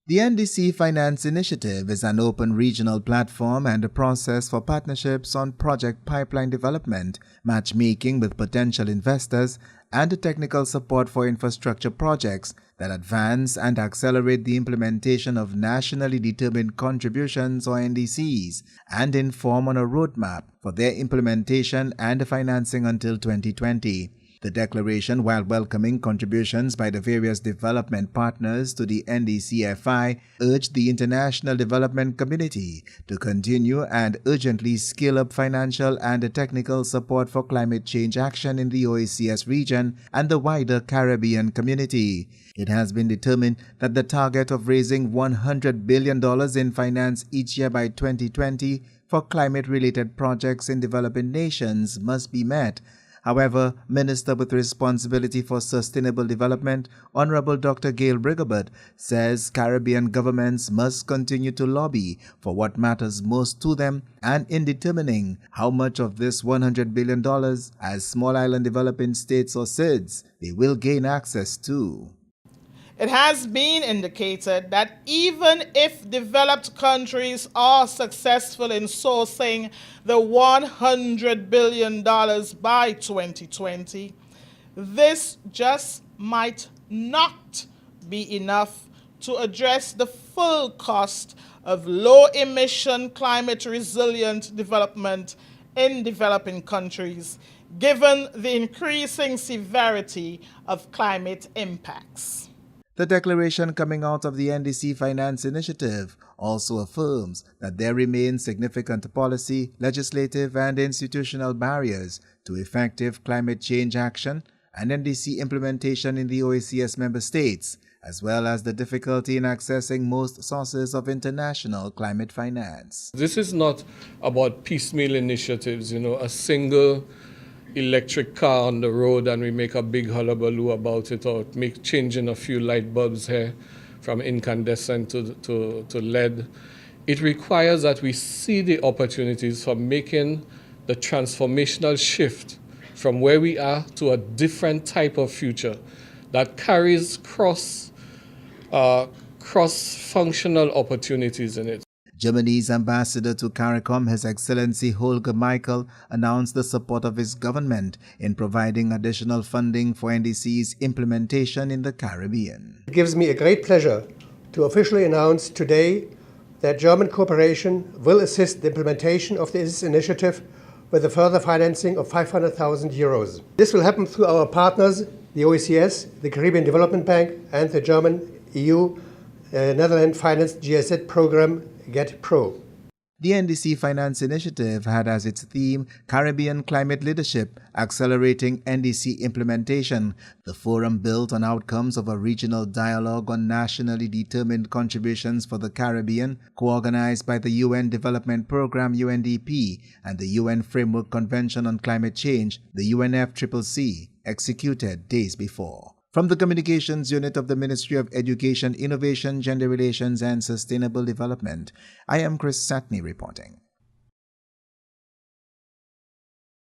The NDC Finance Initiative is an open regional platform and a process for partnerships on project pipeline development, matchmaking with potential investors, and technical support for infrastructure projects that advance and accelerate the implementation of nationally determined contributions or NDCs and inform on a roadmap for their implementation and financing until 2020. The declaration, while welcoming contributions by the various development partners to the NDCFI, urged the international development community to continue and urgently scale up financial and technical support for climate change action in the OECS region and the wider Caribbean community. It has been determined that the target of raising $100 billion in finance each year by 2020 for climate-related projects in developing nations must be met. However, Minister with Responsibility for Sustainable Development, Honorable Dr. Gail Brigabert, says Caribbean governments must continue to lobby for what matters most to them and in determining how much of this $100 billion as small island developing states or SIDS they will gain access to. It has been indicated that even if developed countries are successful in sourcing the $100 billion by 2020, this just might not be enough to address the full cost of low-emission, climate-resilient development in developing countries, given the increasing severity of climate impacts. The declaration coming out of the NDC Finance Initiative also affirms that there remain significant policy, legislative, and institutional barriers to effective climate change action and NDC implementation in the OECS member states, as well as the difficulty in accessing most sources of international climate finance. This is not about piecemeal initiatives, a single electric car on the road and we make a big hullabaloo about it, or changing a few light bulbs here from incandescent to LED. It requires that we see the opportunities for making the transformational shift from where we are to a different type of future that carries cross-functional opportunities in it. Germany's ambassador to CARICOM, His Excellency Holger Michael, announced the support of his government in providing additional funding for NDC's implementation in the Caribbean. It gives me a great pleasure to officially announce today that German cooperation will assist the implementation of this initiative with a further financing of 500,000 euros. This will happen through our partners, the OECS, the Caribbean Development Bank, and the German EU Netherlands Finance GIZ program Get Pro. The NDC Finance Initiative had as its theme Caribbean Climate Leadership, Accelerating NDC Implementation. The forum built on outcomes of a regional dialogue on nationally determined contributions for the Caribbean, co-organized by the UN Development Programme UNDP and the UN Framework Convention on Climate Change, the UNFCCC, executed days before. From the Communications Unit of the Ministry of Education, Innovation, Gender Relations and Sustainable Development, I am Chris Satney reporting.